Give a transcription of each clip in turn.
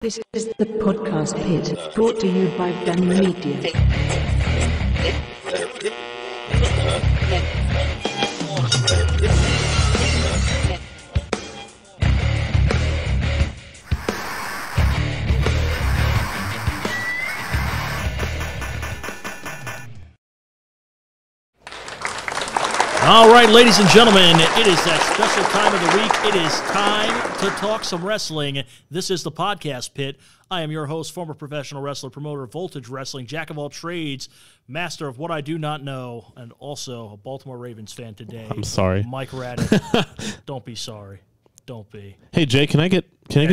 This is the podcast pit, brought to you by Ben Media. All right, ladies and gentlemen, it is that special time of the week. It is time to talk some wrestling. This is the podcast pit. I am your host, former professional wrestler, promoter of Voltage Wrestling, jack of all trades, master of what I do not know, and also a Baltimore Ravens fan today. I'm sorry, Mike Raddick. Don't be sorry. Don't be. Hey Jay, can I get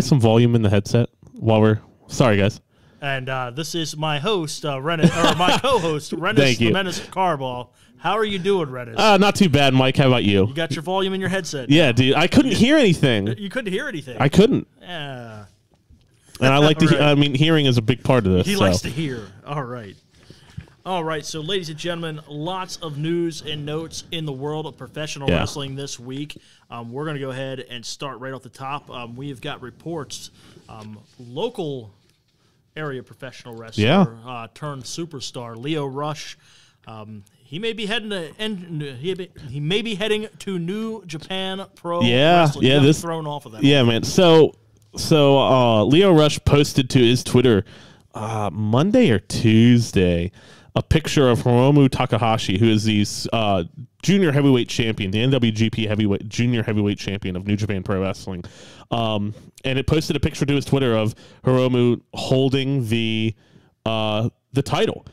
some volume in the headset while we're sorry guys? And this is my host, my co-host, Rennes the Menace Carball. How are you doing, Rennes? Not too bad, Mike. How about you? You got your volume in your headset. Yeah, dude. I couldn't hear anything. You couldn't hear anything. I couldn't. Yeah. And I like to. Right. I mean, hearing is a big part of this. He likes to hear. All right. All right. So, ladies and gentlemen, lots of news and notes in the world of professional wrestling this week. We're going to go ahead and start right off the top. We have got reports. Local area professional wrestler turned superstar Lio Rush. He may be heading to New Japan Pro Wrestling. Yeah, this thrown off of that. Yeah, man. So Lio Rush posted to his Twitter Monday or Tuesday a picture of Hiromu Takahashi, who is the junior heavyweight champion, the NWGP junior heavyweight champion of New Japan Pro Wrestling. And it posted a picture to his Twitter of Hiromu holding the title.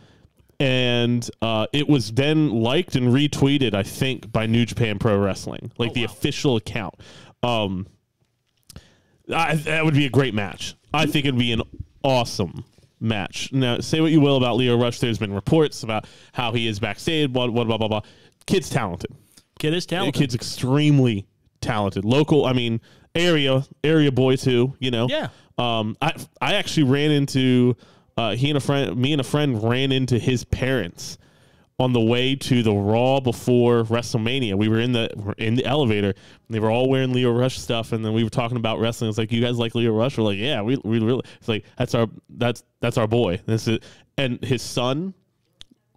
And it was then liked and retweeted, I think, by New Japan Pro Wrestling, the official account. That would be a great match. I think it'd be an awesome match. Now, say what you will about Lio Rush. There's been reports about how he is backstage, blah, blah, blah, blah, blah. Kid's talented. Kid is talented. Kid's extremely talented. Local, area boy too, you know. Yeah. I actually ran into... me and a friend ran into his parents on the way to the Raw before WrestleMania. We were in the elevator, and they were all wearing Lio Rush stuff, and then we were talking about wrestling. It's like, you guys like Lio Rush? We're like, yeah, we really. It's like that's our boy. This is, and his son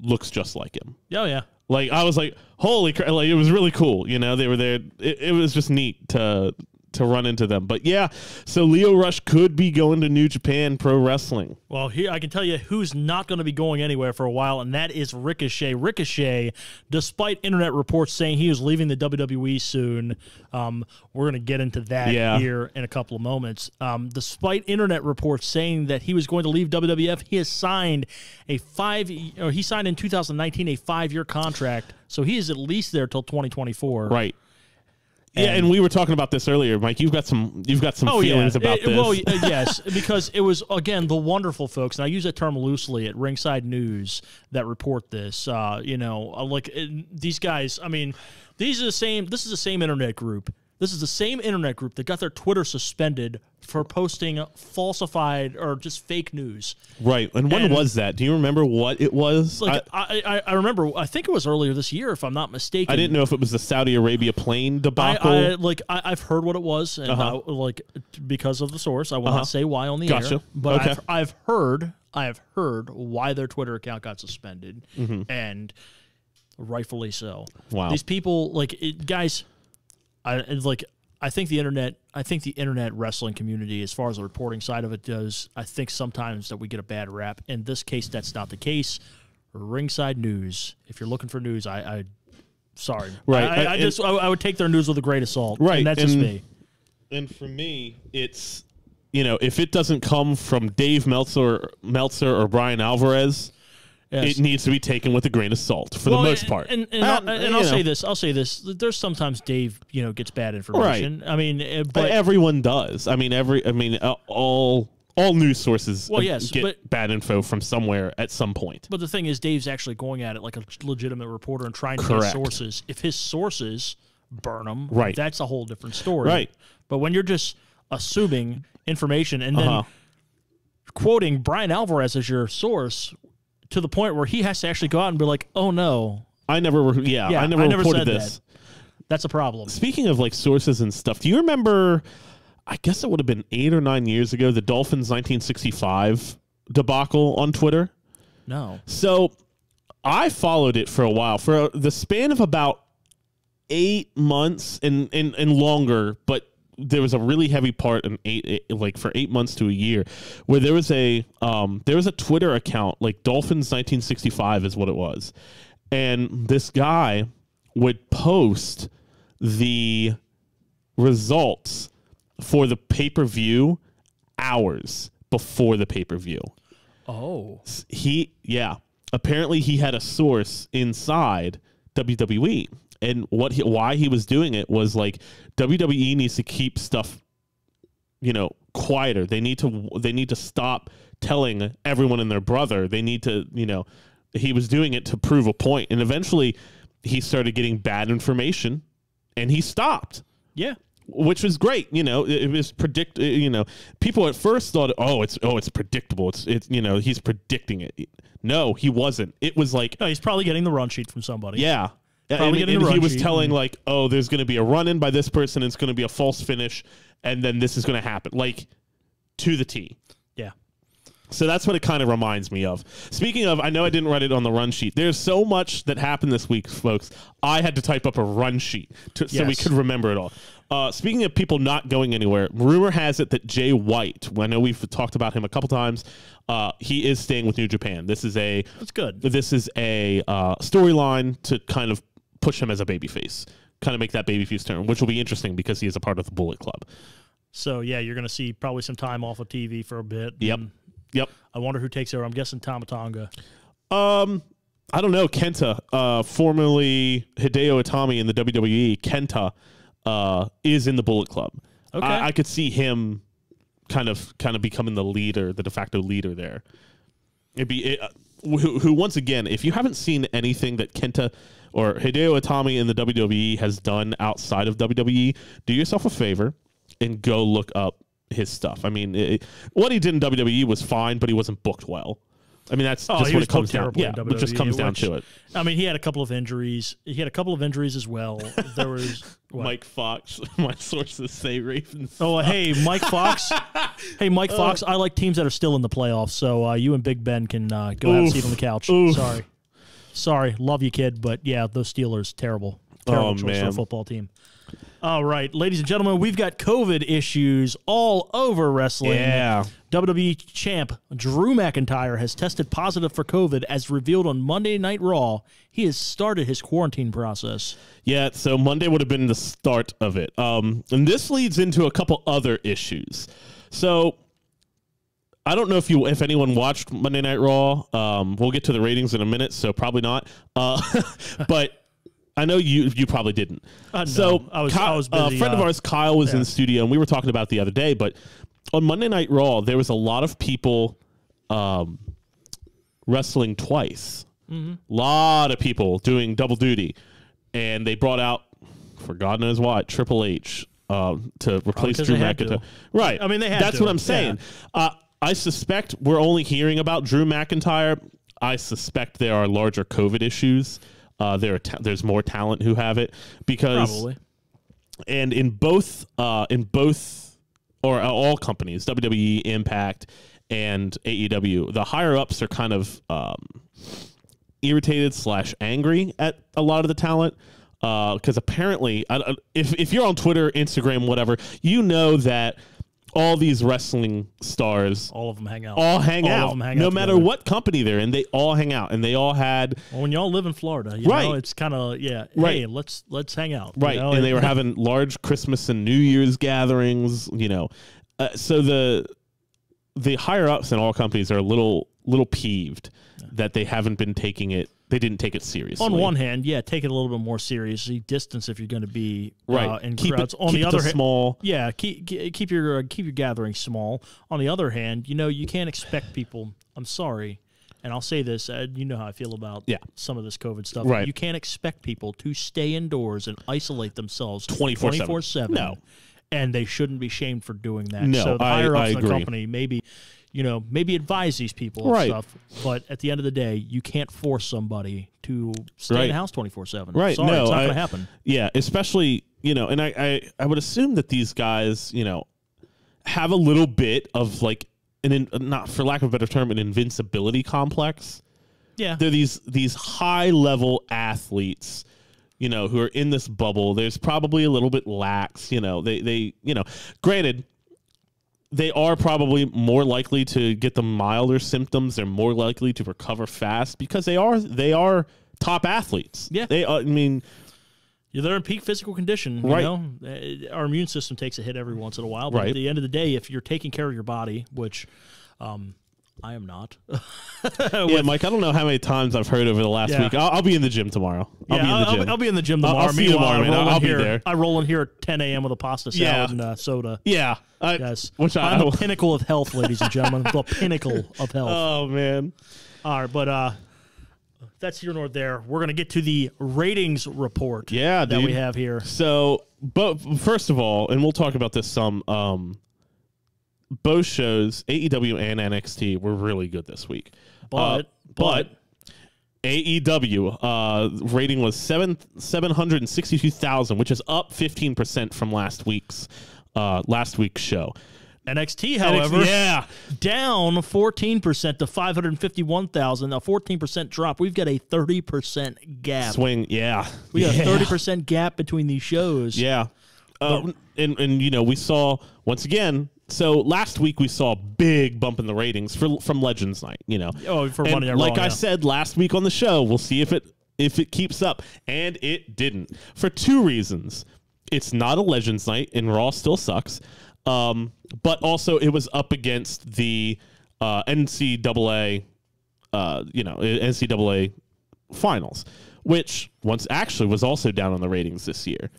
looks just like him. Oh yeah. Like, I was like, holy crap! Like, it was really cool. You know, they were there. It was just neat to run into them. But yeah, so Lio Rush could be going to New Japan Pro Wrestling. Well, here I can tell you who's not going to be going anywhere for a while, and that is Ricochet. Ricochet, despite internet reports saying he is leaving the WWE soon, we're going to get into that here in a couple of moments. Despite internet reports saying that he was going to leave WWF, he has signed he signed in 2019 a 5-year contract, so he is at least there till 2024. Right. Yeah, and we were talking about this earlier, Mike. You've got some feelings about this. Well, yes, because it was, again, the wonderful folks, and I use that term loosely, at Ringside News that report this. These guys. This is the same internet group. This is the same internet group that got their Twitter suspended for posting falsified or just fake news. Right. And when was that? Do you remember what it was? I remember, I think it was earlier this year, if I'm not mistaken. I didn't know if it was the Saudi Arabia plane debacle. I've heard what it was, and because of the source. I will not say why on the air. But okay. I've heard why their Twitter account got suspended, and rightfully so. Wow. These people, guys... I think the internet wrestling community, as far as the reporting side of it goes, I think sometimes that we get a bad rap. In this case, that's not the case. Ringside News. If you're looking for news, sorry, right? I would take their news with a grain of salt, right? And that's just me. And for me, it's if it doesn't come from Dave Meltzer or Brian Alvarez. Yes. It needs to be taken with a grain of salt for the most part. And I'll say this. There's sometimes Dave, gets bad information. Right. But everyone does. All news sources get bad info from somewhere at some point. But the thing is, Dave's actually going at it like a legitimate reporter and trying to get sources. If his sources burn them, that's a whole different story. Right. But when you're just assuming information and then quoting Brian Alvarez as your source, to the point where he has to actually go out and be like, "Oh no, I never reported this." That's a problem. Speaking of sources and stuff, do you remember I guess it would have been 8 or 9 years ago, the Dolphins 1965 debacle on Twitter. No. So I followed it for a while, for the span of about 8 months and longer, but there was a really heavy part in for 8 months to a year, where there was a Twitter account, like Dolphins 1965 is what it was, and this guy would post the results for the pay-per-view hours before the pay-per-view. Oh, apparently he had a source inside WWE. And why he was doing it was like, WWE needs to keep stuff, quieter. They need to stop telling everyone and their brother. They need to, he was doing it to prove a point. And eventually he started getting bad information and he stopped. Yeah. Which was great. It was people at first thought, it's predictable. It's he's predicting it. No, he wasn't. It was like, no, he's probably getting the run sheet from somebody. Yeah. And he was telling there's going to be a run-in by this person, and it's going to be a false finish, and then this is going to happen, to the T. Yeah. So that's what it kind of reminds me of. Speaking of, I know I didn't write it on the run sheet. There's so much that happened this week, folks. I had to type up a run sheet so we could remember it all. Speaking of people not going anywhere, rumor has it that Jay White, I know we've talked about him a couple times, he is staying with New Japan. That's good. This is a storyline to kind of push him as a babyface, kind of make that babyface turn, which will be interesting because he is a part of the Bullet Club. So, yeah, you're going to see probably some time off of TV for a bit. Yep. I wonder who takes over. I'm guessing Tama Tonga. I don't know. Kenta, formerly Hideo Itami in the WWE, Kenta is in the Bullet Club. Okay. I could see him kind of becoming the leader, the de facto leader there. Who once again, if you haven't seen anything that Kenta or Hideo Itami in the WWE has done outside of WWE, do yourself a favor and go look up his stuff. I mean, what he did in WWE was fine, but he wasn't booked well. I mean, that's just what it comes down to. Yeah, it just comes down to it. I mean, he had a couple of injuries. As well. There was Mike Fox. My sources say Ravens. Oh, hey, Mike Fox. Fox. I like teams that are still in the playoffs, so you and Big Ben can go have a seat on the couch. Sorry, love you, kid, but yeah, those Steelers, terrible choice for a football team. All right, ladies and gentlemen, we've got COVID issues all over wrestling. Yeah. WWE champ Drew McIntyre has tested positive for COVID as revealed on Monday Night Raw. He has started his quarantine process. Yeah, so Monday would have been the start of it. And this leads into a couple other issues. So I don't know if anyone watched Monday Night Raw. We'll get to the ratings in a minute, so probably not. But I know you probably didn't. No, so I was busy. A friend of ours, Kyle, was in the studio, and we were talking about it the other day. But on Monday Night Raw, there was a lot of people wrestling twice. Mm-hmm. A lot of people doing double duty. And they brought out, for God knows what, Triple H to replace Drew McIntyre. Right. I mean, they had That's to. what I'm saying. Yeah. I suspect we're only hearing about Drew McIntyre. I suspect there are larger COVID issues. There's more talent who have it because probably. And in both or all companies, WWE, Impact, and AEW, the higher ups are kind of irritated / angry at a lot of the talent because apparently, if you're on Twitter, Instagram, whatever, you know that all these wrestling stars, all of them hang out. All hang out. No matter together. what company they're in, they all hang out, and they all had. Well, when y'all live in Florida, you know, it's kind of Right. Hey, let's hang out. Right, You know? and they were having large Christmas and New Year's gatherings. So the higher ups in all companies are a little peeved that they haven't been taking it. They didn't take it seriously. On one hand, take it a little bit more seriously. Distance if you're going to be in keep crowds. On the other hand, small. Yeah, keep your gathering small. On the other hand, you can't expect people. I'm sorry, and I'll say this. You know how I feel about some of this COVID stuff. Right. You can't expect people to stay indoors and isolate themselves 24/7. No, and they shouldn't be shamed for doing that. No, so the higher ups in the agree. company maybe advise these people and stuff. But at the end of the day, you can't force somebody to stay in the house 24/7. Right. Sorry, no, it's not going to happen. Yeah, especially, and I would assume that these guys, have a little bit of like not for lack of a better term, an invincibility complex. Yeah. They're these high level athletes, you know, who are in this bubble. There's probably a little bit lax, you know, they you know, granted, they are probably more likely to get the milder symptoms. They're more likely to recover fast because they are top athletes. Yeah. I mean, they're in peak physical condition. Right. You know? Our immune system takes a hit every once in a while. But right. At the end of the day, if you're taking care of your body, which I am not. Yeah, Mike, I don't know how many times I've heard over the last week. I'll be in the gym tomorrow. I'll be in the gym tomorrow. I'll see you tomorrow, man. I'll be there. I roll in here at 10 a.m. with a pasta salad and soda. Yeah. Yes. I'm the pinnacle of health, ladies and gentlemen. The pinnacle of health. Oh, man. All right, but that's here nor there. We're going to get to the ratings report that we have here. So, but first of all, and we'll talk about this some, both shows, AEW and NXT, were really good this week. But AEW rating was 762,000, which is up 15% from last week's show. NXT, however, down 14% to 551,000. A 14% drop. We've got a 30% gap. Swing, yeah. We got a 30% gap between these shows. Yeah. And you know, we saw, once again, so last week we saw a big bump in the ratings from Legends Night, you know. Oh, for Monday Night Raw, like I said last week on the show, we'll see if it keeps up. And it didn't. For two reasons. It's not a Legends Night, and Raw still sucks. But also it was up against the NCAA finals, which actually was also down on the ratings this year.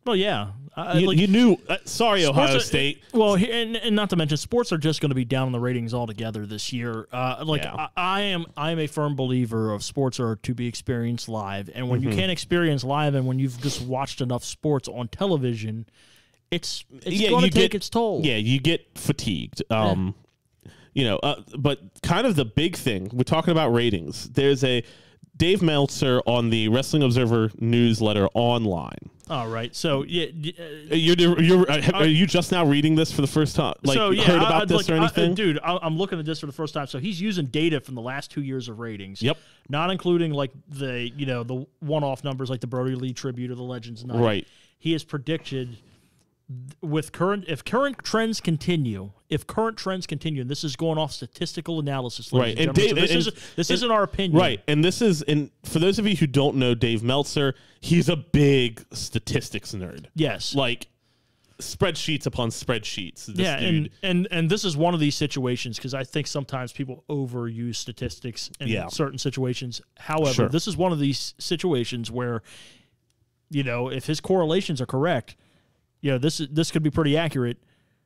Well, yeah. You knew. Sorry, Ohio State. Well, and not to mention, sports are just going to be down on the ratings altogether this year. I am a firm believer of sports are to be experienced live, and when you can't experience live, and when you've just watched enough sports on television, it's going to take its toll. Yeah, you get fatigued. You know, but kind of the big thing we're talking about ratings. There's a Dave Meltzer on the Wrestling Observer newsletter online. All right, so yeah, are you just now reading this for the first time? Like, heard about this or anything? Dude, I'm looking at this for the first time. So he's using data from the last 2 years of ratings. Yep, not including like the one-off numbers like the Brody Lee tribute or the Legends Night. Right. He has predicted if current trends continue, and this is going off statistical analysis, right? And this isn't our opinion, right? And this is, and for those of you who don't know Dave Meltzer, he's a big statistics nerd. Yes, like spreadsheets upon spreadsheets. And this is one of these situations because I think sometimes people overuse statistics in certain situations. However, this is one of these situations where, you know, if his correlations are correct. You know, this could be pretty accurate.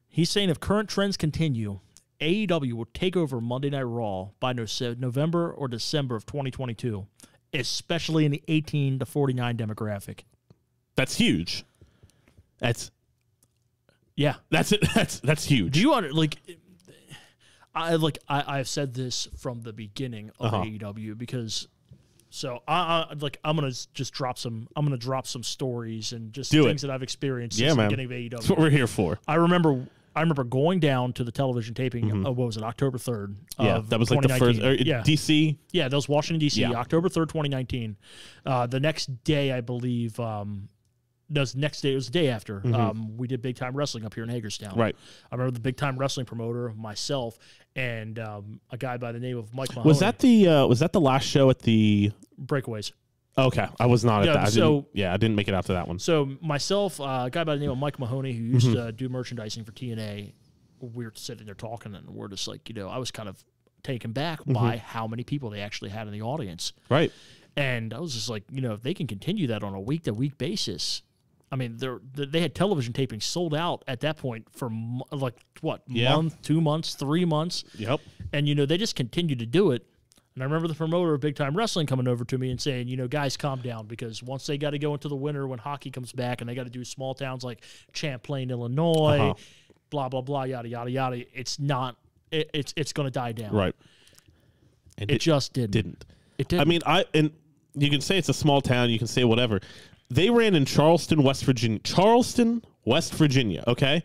He's saying if current trends continue, AEW will take over Monday Night Raw by November or December of 2022, especially in the 18 to 49 demographic. That's huge. That's it. That's huge. Do you I've said this from the beginning of AEW because. So I'm gonna drop some stories and just things that I've experienced since the beginning of AEW. That's what we're here for. I remember going down to the television taping of what was it, October 3rd. That was like the first DC. Yeah, that was Washington DC, October 3rd, 2019. The next day, I believe. It was the day after. We did Big Time Wrestling up here in Hagerstown. Right. I remember the Big Time Wrestling promoter, myself, and a guy by the name of Mike Mahoney. Was that the last show at the Breakaways? Okay, I was not at that. I didn't make it out to that one. So myself, a guy by the name of Mike Mahoney, who used to do merchandising for TNA, we were sitting there talking, and we're just like, I was kind of taken back by how many people they actually had in the audience. Right. And I was just like, if they can continue that on a week-to-week basis. I mean, they had television tapings sold out at that point for month, 2 months, 3 months. Yep. And, they just continued to do it. And I remember the promoter of Big Time Wrestling coming over to me and saying, guys, calm down, because once they got to go into the winter when hockey comes back and they got to do small towns like Champlain, Illinois, blah, blah, blah, yada, yada, yada, it's going to die down. Right. And it just didn't. It didn't. I mean, and you can say it's a small town, you can say whatever. They ran in Charleston, West Virginia. Okay?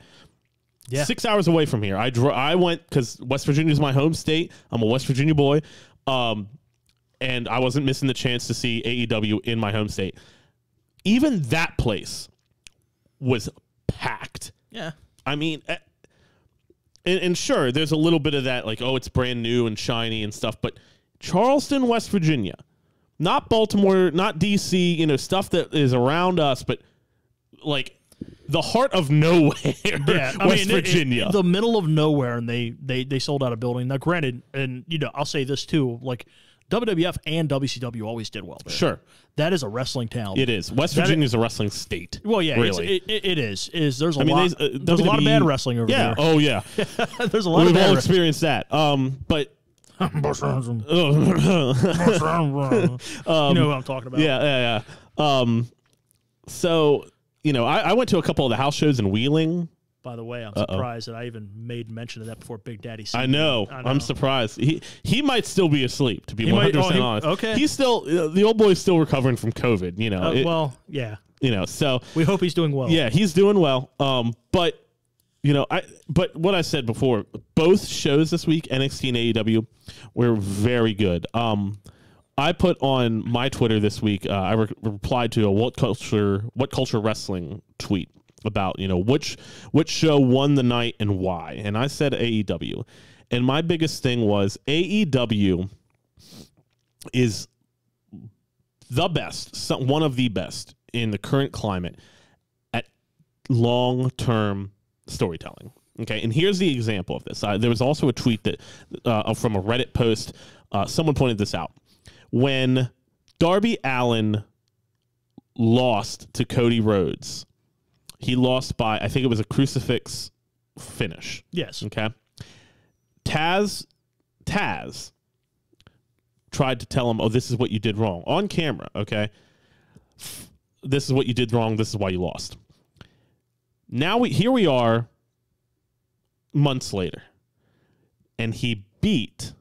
Yeah. 6 hours away from here. I went because West Virginia is my home state. I'm a West Virginia boy. And I wasn't missing the chance to see AEW in my home state. Even that place was packed. Yeah. I mean, and sure, there's a little bit of that, like, oh, it's brand new and shiny and stuff, but Charleston, West Virginia, not Baltimore, not D.C., stuff that is around us, but, like, the heart of nowhere, West Virginia. The middle of nowhere, and they sold out a building. Now, granted, and, I'll say this, too, like, WWF and WCW always did well there. Sure. That is a wrestling town. It is. West Virginia is a wrestling state. Well, yeah, really. It is. There's a lot of bad wrestling over there. Oh, yeah. There's a lot of bad We've all experienced that. But... you know who I'm talking about. Yeah. So, I went to a couple of the house shows in Wheeling. By the way, I'm surprised that I even made mention of that before Big Daddy said I know. I'm surprised. He might still be asleep, to be 100% honest. Okay. He's still, the old boy's still recovering from COVID, yeah. So. We hope he's doing well. Yeah, he's doing well. But what I said before, both shows this week, NXT and AEW, were very good. I put on my Twitter this week, I replied to a What Culture Wrestling tweet about, which show won the night and why. And I said AEW. And my biggest thing was AEW is the best, one of the best in the current climate at long-term storytelling. Okay, and here's the example of this. There was also a tweet that from a Reddit post. Someone pointed this out. When Darby Allin lost to Cody Rhodes, he lost by, I think it was a crucifix finish. Yes. Okay. Taz tried to tell him, oh, this is what you did wrong. On camera, okay? This is what you did wrong. This is why you lost. Now here we are months later, and he beat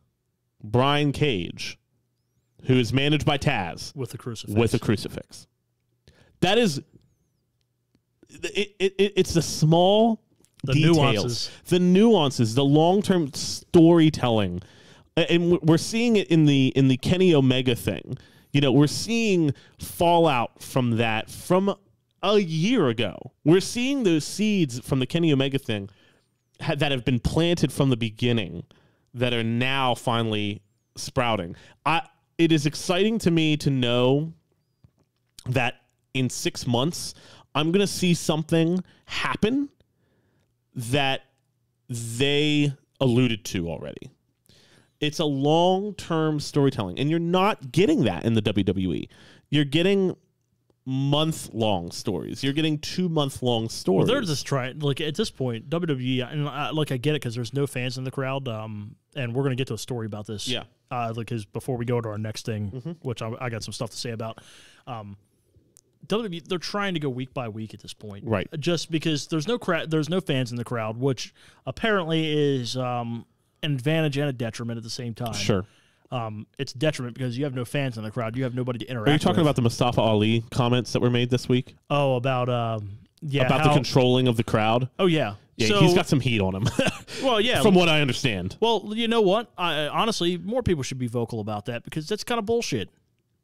Brian Cage, who is managed by Taz, with a crucifix. That is, it's the small details, the nuances, the long-term storytelling, and we're seeing it in the Kenny Omega thing. We're seeing fallout from that from a year ago. We're seeing those seeds from the Kenny Omega thing that have been planted from the beginning that are now finally sprouting. It is exciting to me to know that in 6 months, I'm going to see something happen that they alluded to already. It's a long-term storytelling, and you're not getting that in the WWE. You're getting month-long stories. You're geting 2-month-long stories. Well, they're just trying, like, at this point, WWE, and I get it because there's no fans in the crowd, and we're going to get to a story about this. Yeah. Because before we go to our next thing, which I got some stuff to say about, WWE, they're trying to go week by week at this point. Right. Just because there's no fans in the crowd, which apparently is an advantage and a detriment at the same time. Sure. It's detriment because you have no fans in the crowd. You have nobody to interact with. Are you talking about the Mustafa Ali comments that were made this week? Oh, about the controlling of the crowd? Oh, yeah. Yeah, so, he's got some heat on him. Well, yeah. From what I understand. Well, you know what? Honestly, more people should be vocal about that because that's kind of bullshit.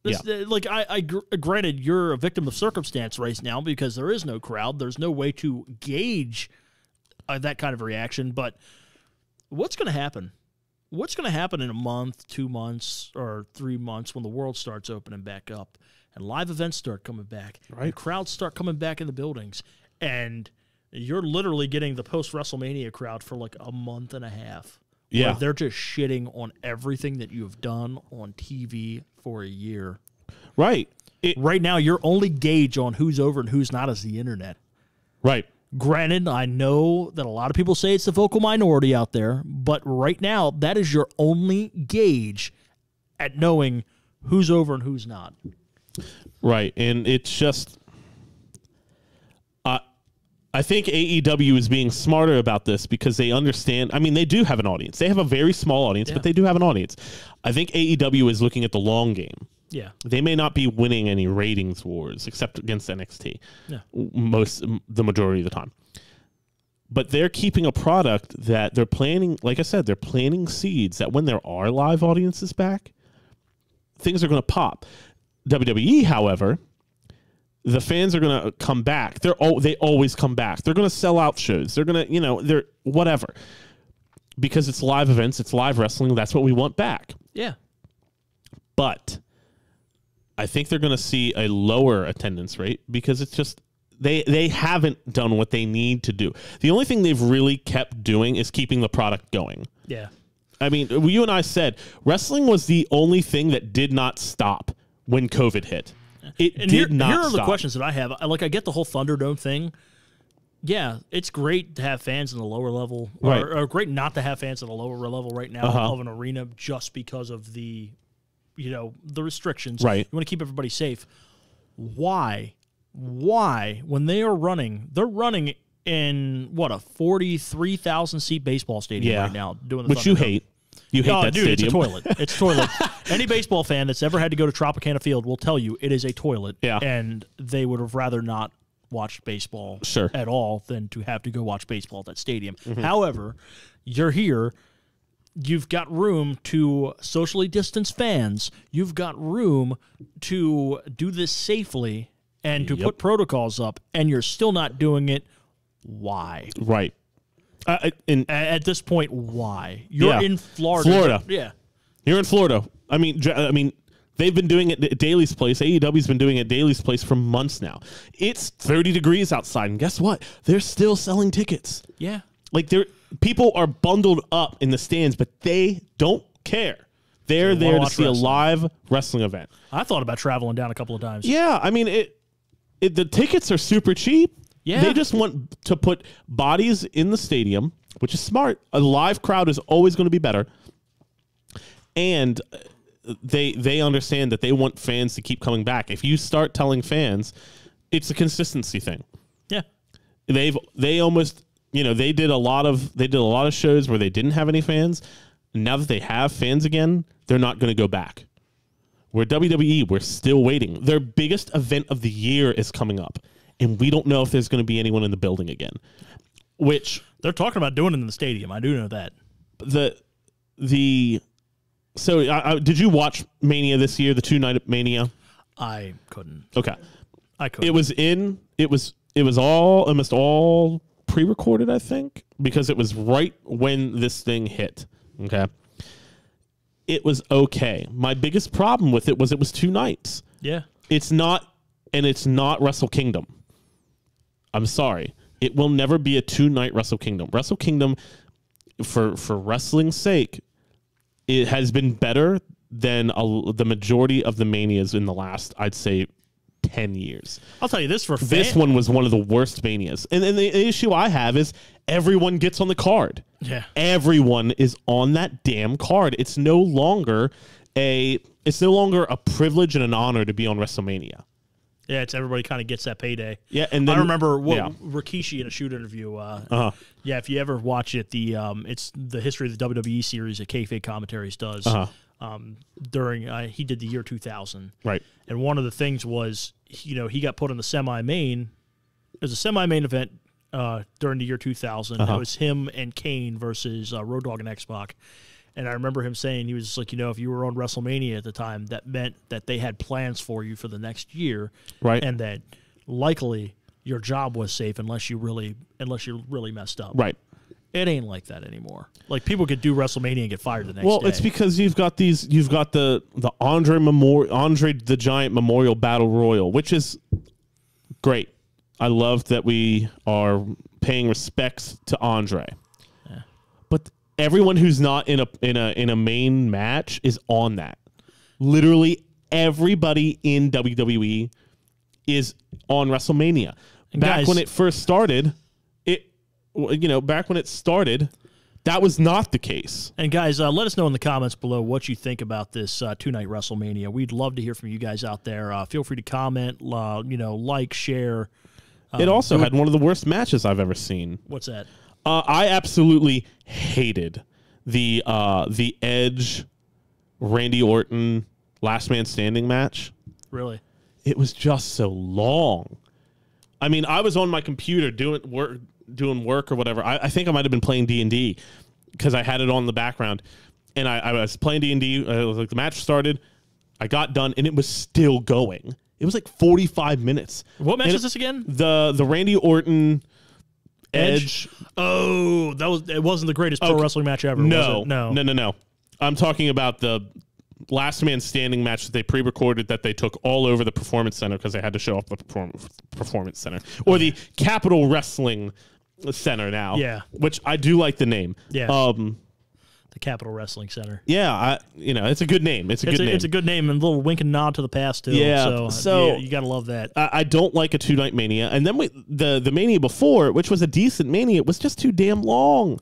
Like, granted, you're a victim of circumstance right now because there is no crowd. There's no way to gauge that kind of reaction. But what's going to happen? What's going to happen in a month, 2 months, or 3 months when the world starts opening back up and live events start coming back, right? And crowds start coming back in the buildings, and you're literally getting the post-WrestleMania crowd for like a month and a half. Yeah. They're just shitting on everything that you've done on TV for a year. Right. Right now, your only gauge on who's over and who's not is the internet. Right. Granted, I know that a lot of people say it's the vocal minority out there, but right now, that is your only gauge at knowing who's over and who's not. Right, and it's just... I think AEW is being smarter about this because they understand... I mean, they do have an audience. They have a very small audience, but they do have an audience. I think AEW is looking at the long game. Yeah. They may not be winning any ratings wars except against NXT. Yeah. The majority of the time. But they're keeping a product that they're planning, like I said, they're planting seeds that when there are live audiences back, things are going to pop. WWE, however, the fans are going to come back. They always come back. They're going to sell out shows. They're going to, they're whatever. Because it's live events, it's live wrestling. That's what we want back. Yeah. But I think they're going to see a lower attendance rate because it's just they haven't done what they need to do. The only thing they've really kept doing is keeping the product going. Yeah. I mean, you and I said wrestling was the only thing that did not stop when COVID hit. It did not stop. Here are the questions that I have. I get the whole Thunderdome thing. Yeah, it's great to have fans in the lower level, right. or great not to have fans at a lower level right now of an arena just because of the, the restrictions. Right. You want to keep everybody safe. Why, when they are running, they're running in, a 43,000 seat baseball stadium right now. Doing the Which you hate. You hate that stadium. It's a toilet. It's a toilet. Any baseball fan that's ever had to go to Tropicana Field will tell you it is a toilet. Yeah. And they would have rather not watched baseball at all than to have to go watch baseball at that stadium. Mm-hmm. However, you're here. You've got room to socially distance fans. You've got room to do this safely and to put protocols up, and you're still not doing it. Why? Right. At this point, why? You're in Florida. Yeah. You're in Florida. I mean, they've been doing it at Daly's Place. AEW's been doing it at Daly's Place for months now. It's 30 degrees outside, and guess what? They're still selling tickets. Yeah. Like, people are bundled up in the stands, but they don't care. They're there to see a live wrestling event. I thought about traveling down a couple of times. Yeah, I mean, the tickets are super cheap. Yeah. They just want to put bodies in the stadium, which is smart. A live crowd is always going to be better. And they understand that they want fans to keep coming back. If you start telling fans, it's a consistency thing. Yeah. They almost, they did a lot of shows where they didn't have any fans. And now that they have fans again, they're not going to go back. Where WWE, we're still waiting. Their biggest event of the year is coming up. And we don't know if there's going to be anyone in the building again. Which they're talking about doing it in the stadium. I do know that. So did you watch Mania this year? The 2-night Mania? I couldn't. Okay, I couldn't. It was almost all pre-recorded, I think, because it was right when this thing hit. Okay, it was okay. My biggest problem with it was 2 nights. Yeah, it's not Wrestle Kingdom. I'm sorry. It will never be a 2-night Wrestle Kingdom. Wrestle Kingdom, for wrestling's sake, it has been better than the majority of the Manias in the last, I'd say, 10 years. I'll tell you this for this one was one of the worst Manias. And the issue I have is everyone gets on the card. Yeah. Everyone is on that damn card. It's no longer a privilege and an honor to be on WrestleMania. Yeah, it's everybody kind of gets that payday. Yeah, and then, I remember Rikishi in a shoot interview. Yeah, if you ever watch it, it's the history of the WWE series that Kayfabe Commentaries does. During he did the year 2000, right? And one of the things was, he got put on the semi-main. It was a semi-main event during the year 2000. It was him and Kane versus Road Dogg and X-Pac. And I remember him saying, he was just like, if you were on WrestleMania at the time, that meant that they had plans for you for the next year. Right. And that likely your job was safe unless you really messed up. Right. It ain't like that anymore. Like, people could do WrestleMania and get fired the next day. Well, it's because you've got the Andre the Giant Memorial Battle Royal, which is great. I love that we are paying respects to Andre. Yeah. But everyone who's not in a main match is on that. Literally everybody in WWE is on WrestleMania. Back when it first started, that was not the case. And guys, let us know in the comments below what you think about this 2-night WrestleMania. We'd love to hear from you guys out there. Feel free to comment, like, share. It also had one of the worst matches I've ever seen. What's that? I absolutely hated the Edge Randy Orton Last Man Standing match. Really? It was just so long. I mean, I was on my computer doing doing work or whatever. I think I might have been playing D&D because I had it on in the background, and I was playing D&D. Like the match started, I got done, and it was still going. It was like 45 minutes. What match is this again? The Randy Orton Edge. Oh, it wasn't the greatest pro wrestling match ever. No, was it? No. I'm talking about the last man standing match that they pre-recorded that they took all over the Performance Center because they had to show off the Performance Center, or the Capital Wrestling Center now. Yeah, which I do like the name. Yeah, the Capital Wrestling Center. Yeah, it's a good name. It's a good name. It's a good name and a little wink and nod to the past too. Yeah, so you got to love that. I don't like a 2-night Mania, and then the Mania before, which was a decent Mania, it was just too damn long.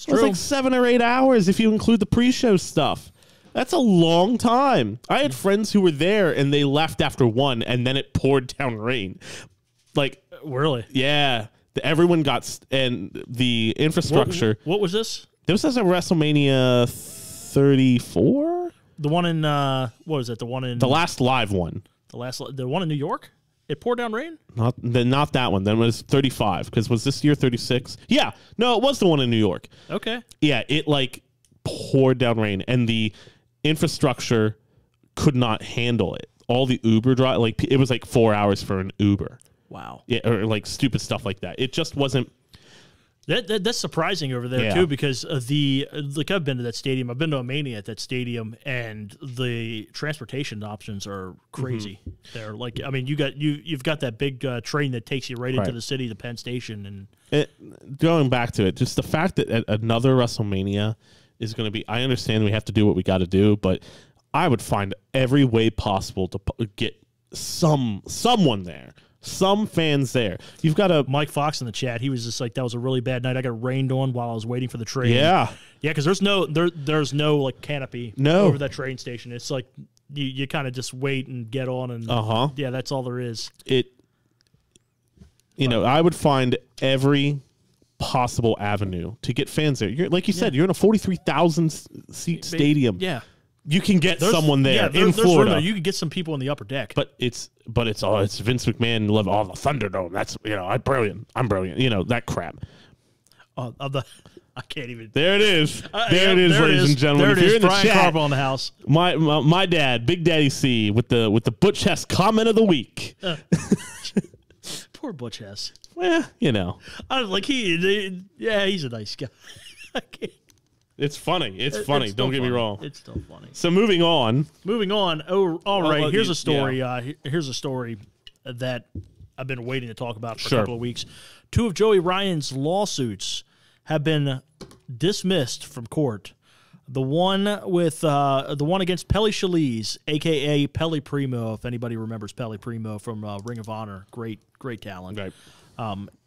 It was like 7 or 8 hours if you include the pre-show stuff. That's a long time. I had friends who were there and they left after one, and then it poured down rain. Like, really? Yeah. Everyone got and the infrastructure. What was this? This was a WrestleMania 34. The one in what was it? The one in the last live one. The one in New York. It poured down rain? Not that one. Then it was 35 because was this year 36? Yeah. No, it was the one in New York. Okay. Yeah, it like poured down rain and the infrastructure could not handle it. All the Uber drive, like it was like 4 hours for an Uber. Wow. Yeah, or like stupid stuff like that. It just wasn't. That's surprising over there too, because I've been to that stadium. I've been to a Mania at that stadium, and the transportation options are crazy. Mm-hmm. They're like, I mean, you've got that big train that takes you right into the city, the Penn Station, and going back to it, just the fact that another WrestleMania is going to be. I understand we have to do what we got to do, but I would find every way possible to get someone there. Some fans there. You've got a Mike Fox in the chat. He was just like, that was a really bad night. I got rained on while I was waiting for the train. Yeah. Yeah, because there's no like canopy over that train station. It's like you kind of just wait and get on and yeah, that's all there is. I would find every possible avenue to get fans there. You're like you said, you're in a 43,000 seat stadium. Yeah. You can get someone there in Florida. Florida. You can get some people in the upper deck. But it's Vince McMahon love all the Thunderdome. That's I'm brilliant. That crap. I can't even. There it is. There it is, ladies and gentlemen. There it is. Brian Carbo in the house. My dad, Big Daddy C, with the Butch Hess comment of the week. Poor Butch Hess. Well, I was like he's a nice guy. I can't. It's funny. It's funny. Don't get me wrong. It's still funny. So moving on. Oh, all right. Here's a story. Here's a story that I've been waiting to talk about for a couple of weeks. 2 of Joey Ryan's lawsuits have been dismissed from court. The one against Pele Chaliz, aka Pele Primo, if anybody remembers Pele Primo from Ring of Honor, great talent. Right.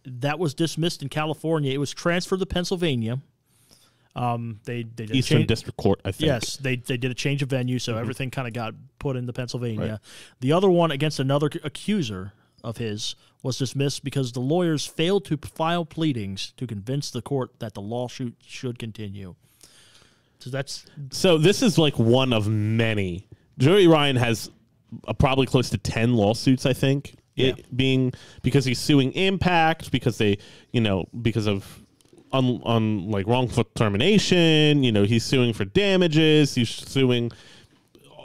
That was dismissed in California. It was transferred to Pennsylvania. They did Eastern District Court, I think. Yes, they did a change of venue, so everything kind of got put into Pennsylvania. Right. The other one against another accuser of his was dismissed because the lawyers failed to file pleadings to convince the court that the lawsuit should continue. So this is like one of many. Joey Ryan has probably close to 10 lawsuits, I think. Yeah. It being because he's suing Impact because because of like wrongful termination, he's suing for damages, he's suing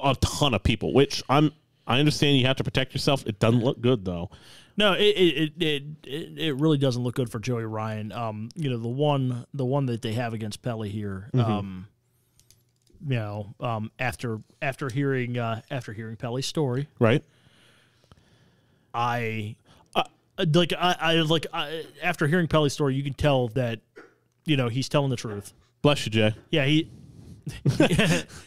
a ton of people, which I understand you have to protect yourself. It doesn't look good though. No, it really doesn't look good for Joey Ryan. The one that they have against Pele here, after hearing Pele's story, right? After hearing Pele's story, you can tell that he's telling the truth. Bless you, Jay. Yeah,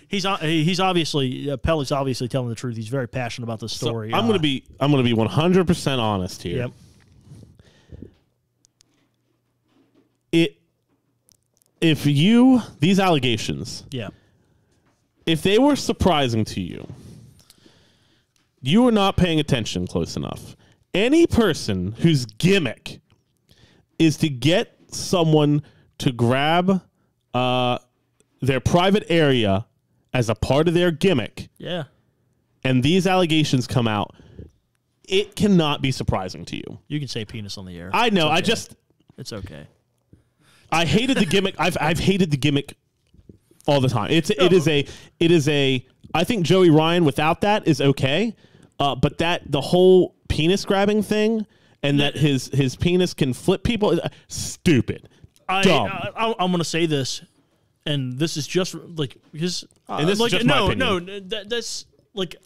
he's obviously Pele's obviously telling the truth. He's very passionate about this story. So I'm gonna be 100% honest here. Yep. If these allegations, if they were surprising to you, you were not paying attention close enough. Any person whose gimmick is to get someone to grab their private area as a part of their gimmick, and these allegations come out, it cannot be surprising to you. You can say penis on the air. I know. Okay. It's okay. I hated the gimmick. I've hated the gimmick all the time. It is a. I think Joey Ryan without that is okay, but the whole penis grabbing thing and that his penis can flip people is stupid. Dumb. I'm going to say this, and this is just like because and this is just my opinion. that's like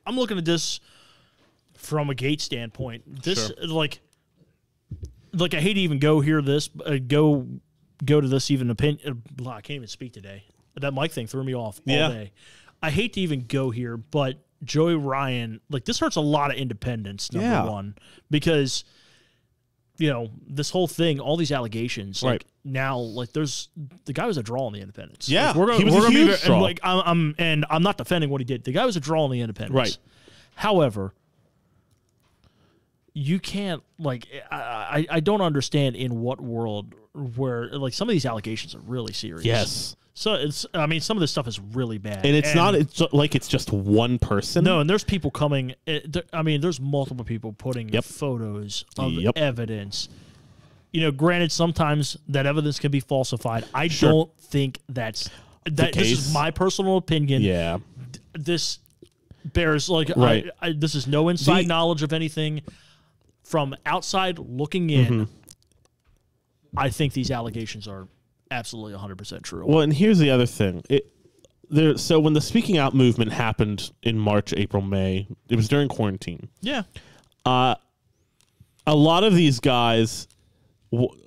I'm looking at this from a gate standpoint. This like I hate to even go hear this, go to this even opinion. I can't even speak today. That mic thing threw me off all day. I hate to even go here, but Joey Ryan, like this hurts a lot of independents. Number one, because this whole thing, all these allegations, like now, like the guy was a draw in the independents. Yeah, like, he was a huge draw. And I'm not defending what he did. The guy was a draw in the independents. Right. However, you can't I don't understand in what world where like some of these allegations are really serious. Yes. So some of this stuff is really bad, and it's just one person. No, and there's people coming. There's multiple people putting photos of evidence. Granted, sometimes that evidence can be falsified. I don't think that. This is my personal opinion. Yeah, this bears this is no inside knowledge of anything. From outside looking in, I think these allegations are absolutely 100% true. Well, and here's the other thing. So when the speaking out movement happened in March, April, May, it was during quarantine. Yeah. A lot of these guys, not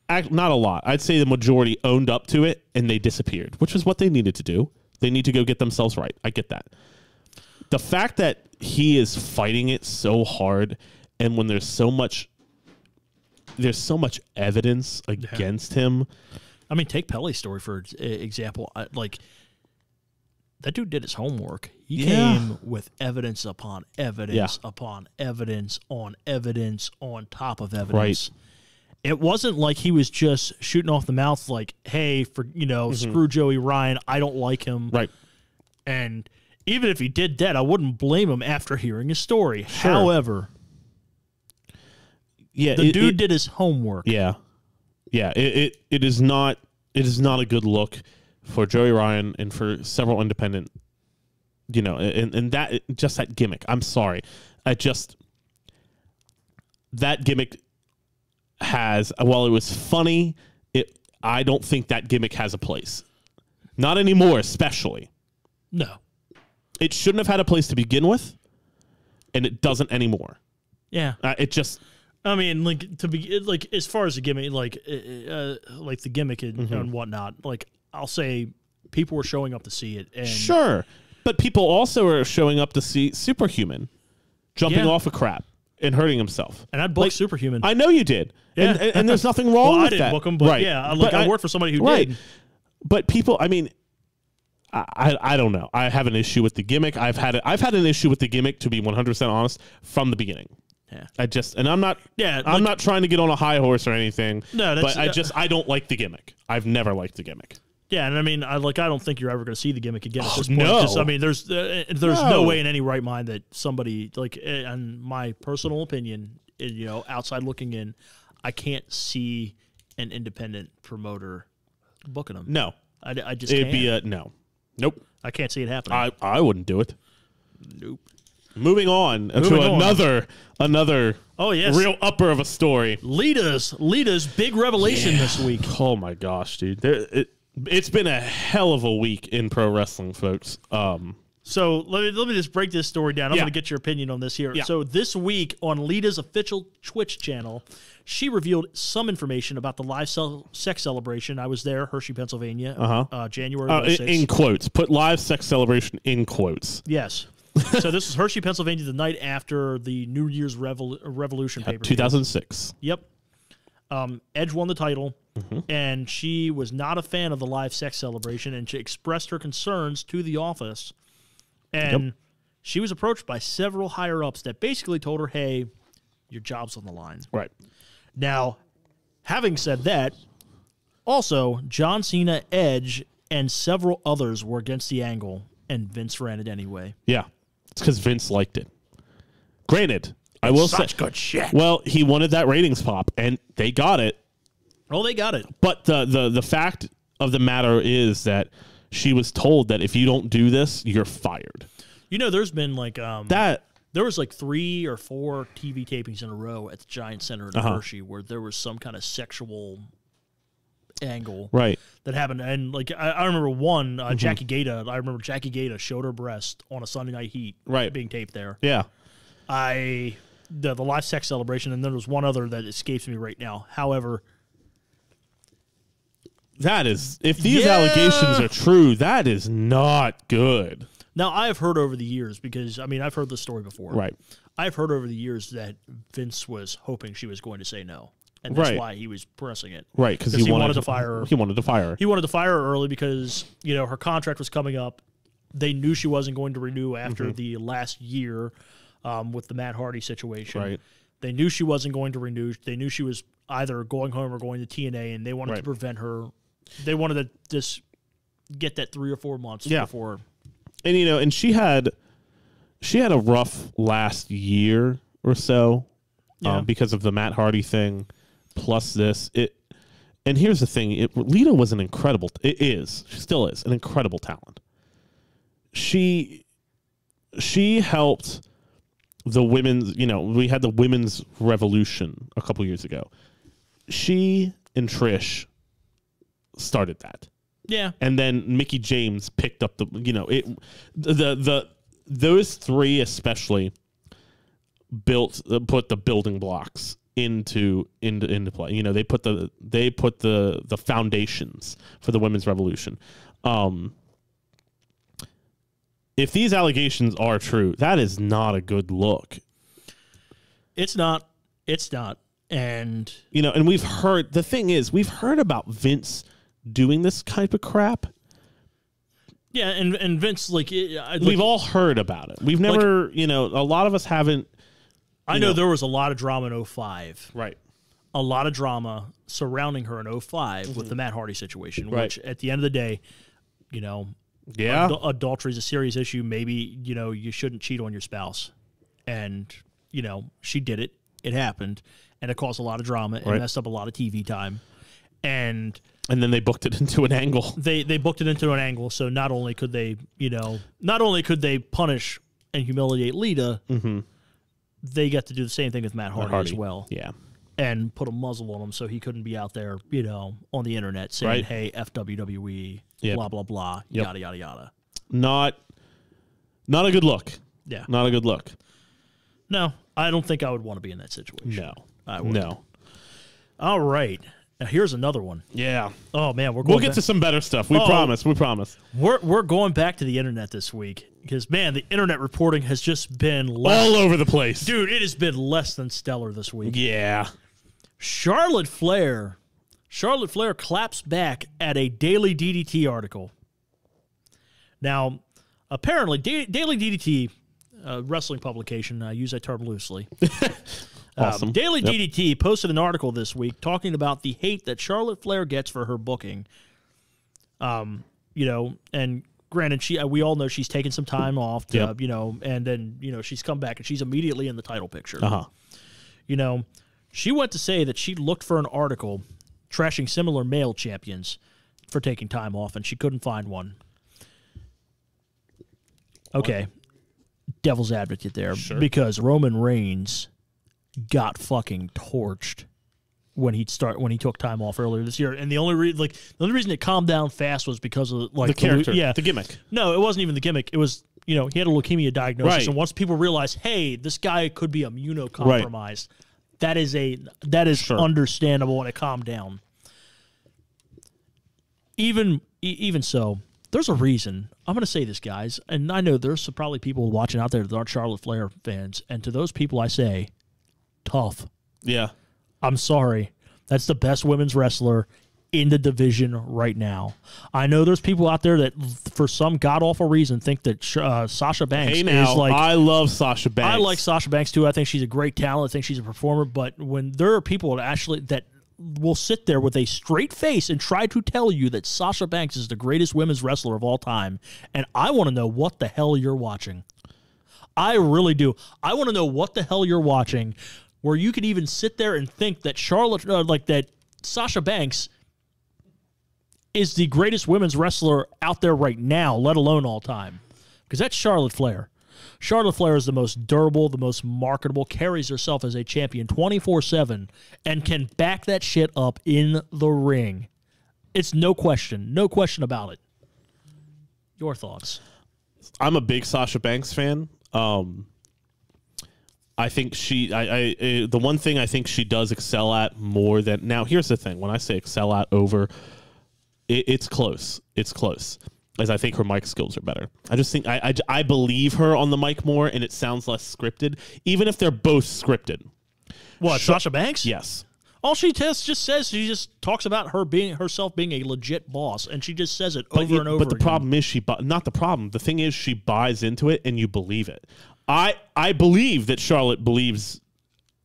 a lot, I'd say the majority owned up to it and they disappeared, which is what they needed to do. They need to go get themselves right. I get that. The fact that he is fighting it so hard and when there's so much evidence against him. I mean, take Pelle's story for example. That dude did his homework. He came with evidence upon evidence upon evidence on evidence on top of evidence. Right. It wasn't like he was just shooting off the mouth like, hey, screw Joey Ryan. I don't like him. Right. And even if he did that, I wouldn't blame him after hearing his story. Sure. However, the dude did his homework. Yeah. Yeah. It is not a good look for Joey Ryan and for several independent, and that just that gimmick. I'm sorry. That gimmick has, while it was funny, I don't think that gimmick has a place. Not anymore, especially. No. It shouldn't have had a place to begin with, and it doesn't anymore. Yeah. It just... as far as the gimmick, the gimmick and whatnot, I'll say people were showing up to see it. And sure. But people also are showing up to see Superhuman jumping off a crap and hurting himself. And I booked Superhuman. I know you did. Yeah. And there's nothing wrong with that. I didn't book him, but I worked for somebody who did. But people, I don't know. I have an issue with the gimmick. I've had an issue with the gimmick, to be 100% honest, from the beginning. Yeah. I'm not trying to get on a high horse or anything. No, but I don't like the gimmick. I've never liked the gimmick. Yeah, and I don't think you're ever going to see the gimmick again at this point. No. There's no way in any right mind that somebody, in my personal opinion, outside looking in, I can't see an independent promoter booking them. No. I just It'd can't. be no. Nope. I can't see it happening. I wouldn't do it. Nope. Moving on to another real upper of a story. Lita's big revelation this week. Oh my gosh, dude. It's been a hell of a week in pro wrestling, folks. So let me just break this story down. I'm going to get your opinion on this here. Yeah. So this week on Lita's official Twitch channel, she revealed some information about the live sex celebration. I was there, Hershey, Pennsylvania, January 6th. In quotes. Put live sex celebration in quotes. Yes. So this is Hershey, Pennsylvania, the night after the New Year's Revolution pay-per-view. 2006. Yep. Edge won the title, and she was not a fan of the live sex celebration, and she expressed her concerns to the office. And she was approached by several higher-ups that basically told her, hey, your job's on the line. Right. Now, having said that, also, John Cena, Edge, and several others were against the angle, and Vince ran it anyway. Yeah. It's because Vince liked it. Granted, I will Such say, good shit. well, he wanted that ratings pop, and they got it. Oh, they got it. But the fact of the matter is that she was told that if you don't do this, you're fired. You know, there's been like That there was like 3 or 4 TV tapings in a row at the Giant Center in Hershey where there was some kind of sexual angle right. that happened. And like I remember one, Jackie Gata. I remember Jackie Gata showed her breast on a Sunday Night Heat, Right. being taped there. Yeah. The live sex celebration, and then there was one other that escapes me right now. However, That is, if these allegations are true, that is not good. now I've heard over the years, because I mean I've heard this story before. Right. I've heard over the years that Vince was hoping she was going to say no, and that's Right. why he was pressing it. Right, because he wanted to fire her. He wanted to fire her. He wanted to fire her early because, you know, her contract was coming up. They knew she wasn't going to renew after the last year with the Matt Hardy situation. Right. They knew she wasn't going to renew. They knew she was either going home or going to TNA, and they wanted to prevent her. They wanted to just get that 3 or 4 months before. And, you know, and she had a rough last year or so because of the Matt Hardy thing, plus this. And here's the thing. Lita was an incredible, she still is, an incredible talent. She helped the women's, you know, we had the women's revolution a couple years ago. She and Trish started that. Yeah. And then Mickie James picked up those three especially put the building blocks into play. You know, they put the foundations for the women's revolution. If these allegations are true, that is not a good look. It's not. And you know, and we've heard about Vince doing this type of crap. Yeah, and Vince, we've all heard about it. We've never, you know, a lot of us haven't. I know there was a lot of drama in 2005. Right. A lot of drama surrounding her in 2005 with the Matt Hardy situation, which at the end of the day, you know, adultery is a serious issue. Maybe, you know, you shouldn't cheat on your spouse. And, you know, she did it. It happened. And it caused a lot of drama and messed up a lot of TV time. And then they booked it into an angle. They booked it into an angle. So not only could they, you know, punish and humiliate Lita, they got to do the same thing with Matt Hardy as well. Yeah. And put a muzzle on him so he couldn't be out there, you know, on the internet saying, hey, FWWE, blah, blah, blah, yada, yada, yada. Not a good look. Yeah. Not a good look. No, I don't think I would want to be in that situation. No. I would. No. All right. Now here's another one. Yeah. Oh man, we'll get to some better stuff. We promise. We promise. We're going back to the internet this week because man, the internet reporting has just been all over the place, dude. It has been less than stellar this week. Yeah. Charlotte Flair claps back at a Daily DDT article. Now, apparently, Daily DDT, wrestling publication, I use that term loosely. Awesome. Daily DDT posted an article this week talking about the hate that Charlotte Flair gets for her booking. You know, and granted, we all know she's taken some time off to, you know, and then, you know, she's come back and she's immediately in the title picture. You know, she went to say that she looked for an article trashing similar male champions for taking time off, and she couldn't find one. Okay. Devil's advocate there. Sure. Because Roman Reigns got fucking torched when he took time off earlier this year, and the only reason it calmed down fast was because of the character, the gimmick. No, it wasn't even the gimmick. It was, you know, he had a leukemia diagnosis, and once people realized, hey, this guy could be immunocompromised, that is understandable, and it calmed down. Even so, there's a reason. I'm going to say this, guys, and I know there's probably people watching out there that aren't Charlotte Flair fans, and to those people I say, tough. Yeah. I'm sorry. That's the best women's wrestler in the division right now. I know there's people out there that, for some god-awful reason, think that Sasha Banks is like... I love Sasha Banks. I like Sasha Banks, too. I think she's a great talent. I think she's a performer. But when there are people that will sit there with a straight face and try to tell you that Sasha Banks is the greatest women's wrestler of all time, and I want to know what the hell you're watching. I really do. I want to know what the hell you're watching where you could even sit there and think that that Sasha Banks is the greatest women's wrestler out there right now, let alone all time. Because that's Charlotte Flair. Charlotte Flair is the most durable, the most marketable, carries herself as a champion 24/7, and can back that shit up in the ring. It's no question about it. Your thoughts? I'm a big Sasha Banks fan. I think the one thing I think she does excel at more than, now here's the thing, when I say excel at over, it's close. It's close. As I think her mic skills are better. I just think I believe her on the mic more, and it sounds less scripted, even if they're both scripted. What, Sasha Banks? Yes. All she just says, she just talks about herself being a legit boss, and she just says it over and over. But the problem is not the problem. The thing is she buys into it, and you believe it. I believe that Charlotte believes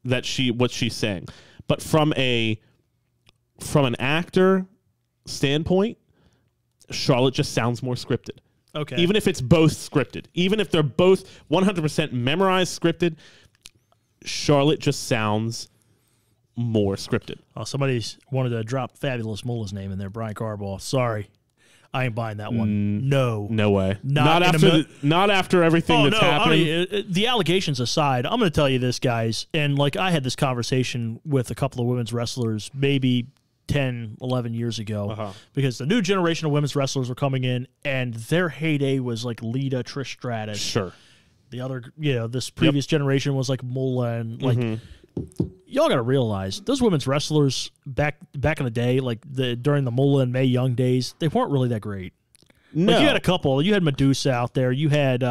that what she's saying, but from an actor standpoint, Charlotte just sounds more scripted. Okay. Even if it's both scripted, even if they're both 100% memorized scripted, Charlotte just sounds more scripted. Oh, somebody's wanted to drop Fabulous Mullah's name in there, Brian Carbaugh. Sorry. I ain't buying that one. No way. Not after everything that's happening. The allegations aside, I'm going to tell you this, guys. And like I had this conversation with a couple of women's wrestlers, maybe 10, 11 years ago, because the new generation of women's wrestlers were coming in, and their heyday was like Lita, Trish Stratus. Sure. The other, this previous generation was like Moolah, and like. Y'all got to realize those women's wrestlers back in the day, like during the Moolah and Mae Young days, they weren't really that great. No, like you had a couple. You had Medusa out there. You had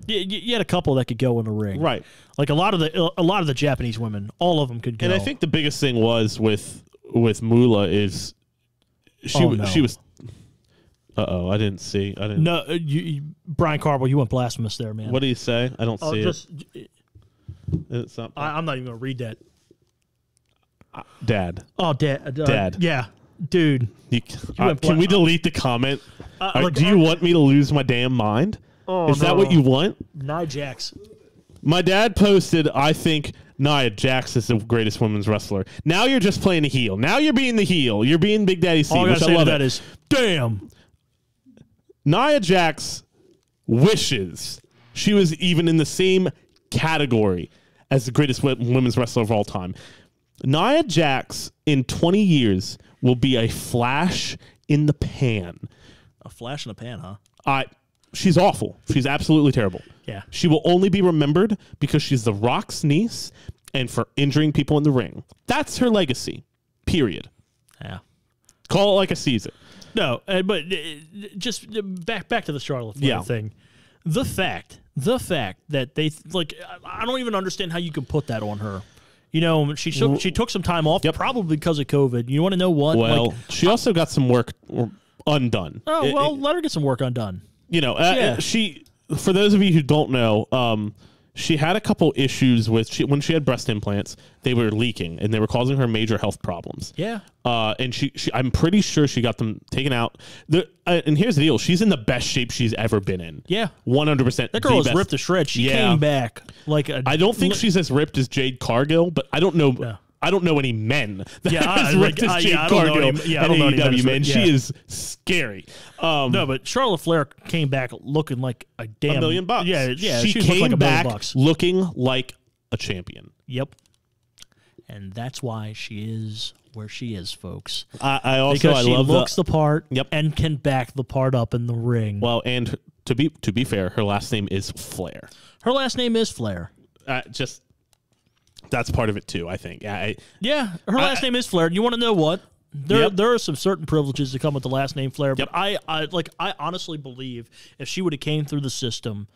you had a couple that could go in the ring. Right. Like a lot of the Japanese women, all of them could go. And I think the biggest thing was with Moolah is she was. I didn't see. I didn't. No, Brian Carbaugh, you went blasphemous there, man. What do you say? I don't see it. It's not. I'm not even going to read that. Dad. Oh, Dad. Dad. Yeah, dude. Can we delete the comment? Do you want me to lose my damn mind? Oh, Is that what you want? Nia Jax. My dad posted, I think Nia Jax is the greatest women's wrestler. Now you're just playing a heel. Now you're being the heel. You're being Big Daddy C, which I love. That is, damn. Nia Jax wishes she was even in the same category as the greatest women's wrestler of all time. Nia Jax in 20 years will be a flash in the pan. A flash in the pan, huh? She's awful. She's absolutely terrible. Yeah. She will only be remembered because she's The Rock's niece and for injuring people in the ring. That's her legacy. Period. Yeah. Call it like I sees it. No, but just back to the Charlotte Flair thing. The fact that they I don't even understand how you can put that on her. She took some time off, probably because of COVID. You want to know what? Well, she also got some work undone. Oh, let her get some work undone. She, for those of you who don't know, she had a couple issues when she had breast implants. They were leaking and they were causing her major health problems. Yeah. And she I'm pretty sure she got them taken out. And here's the deal: she's in the best shape she's ever been in. Yeah, 100%. That girl was ripped to shreds. She came back like a. I don't think she's as ripped as Jade Cargill, but I don't know. Yeah. I don't know any men that as ripped as Jade Cargill at AEW, man. She is scary. No, but Charlotte Flair came back looking like a damn $1 million. Yeah. She came back looking like a champion. Yep. And that's why she is where she is, folks. I love looks the part and can back the part up in the ring. Well, and to be fair, her last name is Flair. Her last name is Flair. That's part of it too, I think. Her last name is Flair. You want to know what? There are some certain privileges that come with the last name Flair, but I honestly believe if she would have came through the system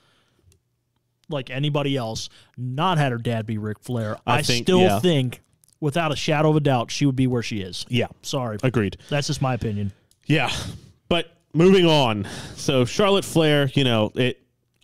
like anybody else, not had her dad be Ric Flair, I still think, without a shadow of a doubt, she would be where she is. Yeah. Sorry. Agreed. That's just my opinion. Yeah. But moving on. So Charlotte Flair,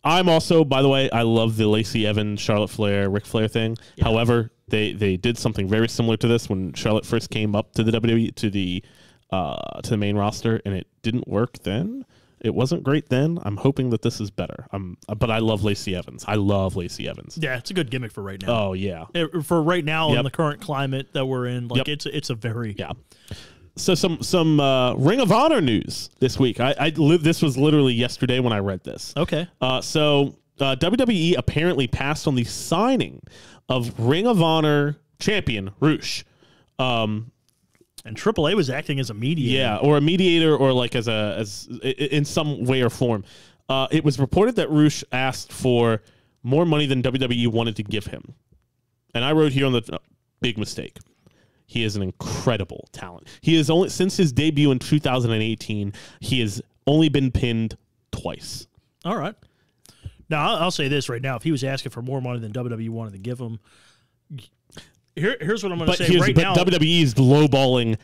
I'm also, by the way, I love the Lacey Evans, Charlotte Flair, Ric Flair thing. Yeah. However, they did something very similar to this when Charlotte first came up to the WWE to the main roster, and it didn't work then. It wasn't great then. I'm hoping that this is better. But I love Lacey Evans. I love Lacey Evans. Yeah, it's a good gimmick for right now. Oh yeah, for right now in the current climate that we're in, like it's a very So some Ring of Honor news this week. This was literally yesterday when I read this. Okay. So WWE apparently passed on the signing of Ring of Honor champion Rush. And AAA was acting as a mediator. Yeah, or a mediator, or like as in some way or form. It was reported that Rush asked for more money than WWE wanted to give him. And I wrote here on the big mistake. He is an incredible talent. He is only since his debut in 2018, he has only been pinned twice. All right. Now, I'll say this right now. If he was asking for more money than WWE wanted to give him, here's what I'm going to say right now. WWE is lowballing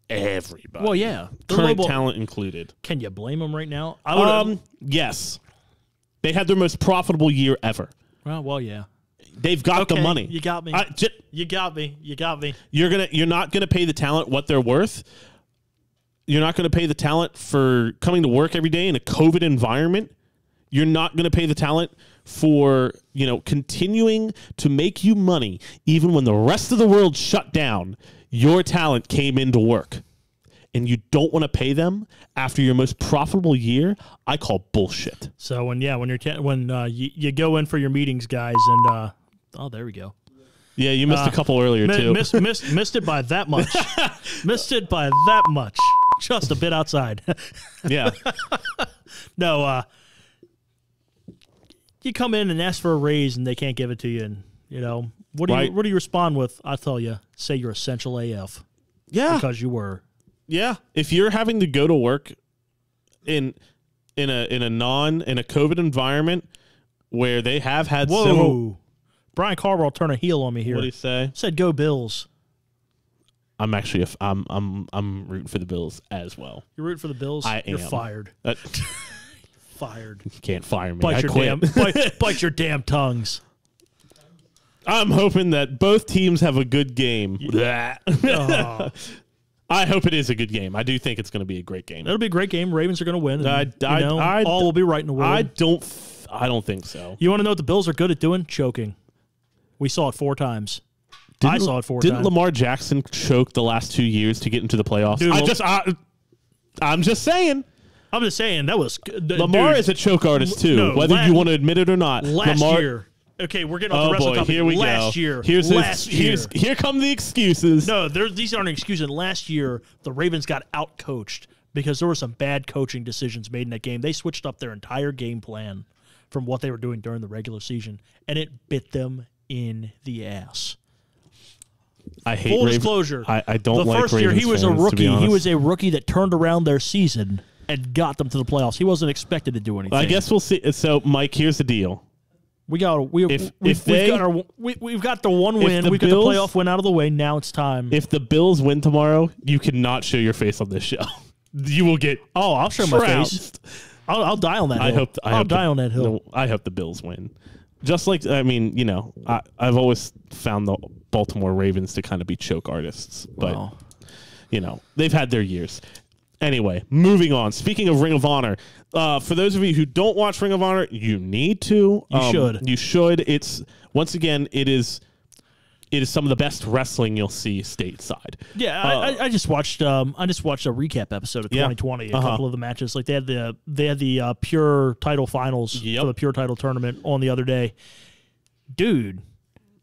everybody. Well, yeah. Current talent included. Can you blame them right now? Yes. They had their most profitable year ever. Well, yeah. They've got the money. You got me. You got me. You got me. You're not gonna pay the talent what they're worth. You're not gonna pay the talent for coming to work every day in a COVID environment. You're not gonna pay the talent for continuing to make you money even when the rest of the world shut down. Your talent came into work, and you don't want to pay them after your most profitable year. I call bullshit. So when you go in for your meetings, guys, and there we go. Yeah, you missed a couple earlier too. Missed it by that much. Missed it by that much. Just a bit outside. Yeah. No. You come in and ask for a raise, and they can't give it to you, and what do you respond with? I tell you, say you're essential AF. Yeah, because you were. Yeah, if you're having to go to work in a COVID environment where they have had Brian Carwell turned a heel on me here. What did he say? Said go Bills. I'm actually I'm rooting for the Bills as well. You're rooting for the Bills? You're fired. Fired. You can't fire me. Bite your damn tongues. I'm hoping that both teams have a good game. Oh. I hope it is a good game. I do think it's going to be a great game. It'll be a great game. Ravens are going to win. And, all will be right in the world. I don't think so. You want to know what the Bills are good at doing? Choking. We saw it 4 times. I saw it 4 times. Didn't Lamar Jackson choke the last 2 years to get into the playoffs? Dude, I'm just saying. I'm just saying that was Lamar is a choke artist too, whether you want to admit it or not. Last year. Okay, we're getting off the wrestling topic. Here we last go. Year. Here come the excuses. No, these aren't excuses. Last year, the Ravens got out-coached because there were some bad coaching decisions made in that game. They switched up their entire game plan from what they were doing during the regular season, and it bit them in the ass. I hate full disclosure. I don't the like first Ravens year he was fans, a rookie. to be honest. He was a rookie that turned around their season and got them to the playoffs. He wasn't expected to do anything. I guess we'll see. So, Mike, here's the deal. We've got the one win. We've got the playoff win out of the way. Now it's time. If the Bills win tomorrow, you cannot show your face on this show. You will get I'll show my face. I'll die on that hill. I'll die on that hill. I hope the Bills win. Just like, I've always found the Baltimore Ravens to kind of be choke artists. But, they've had their years. Anyway, moving on. Speaking of Ring of Honor, for those of you who don't watch Ring of Honor, you need to. You should. It's once again, it is some of the best wrestling you'll see stateside. Yeah, I just watched a recap episode of 2020. A couple of the matches, like they had the Pure title finals for the Pure title tournament on the other day. Dude,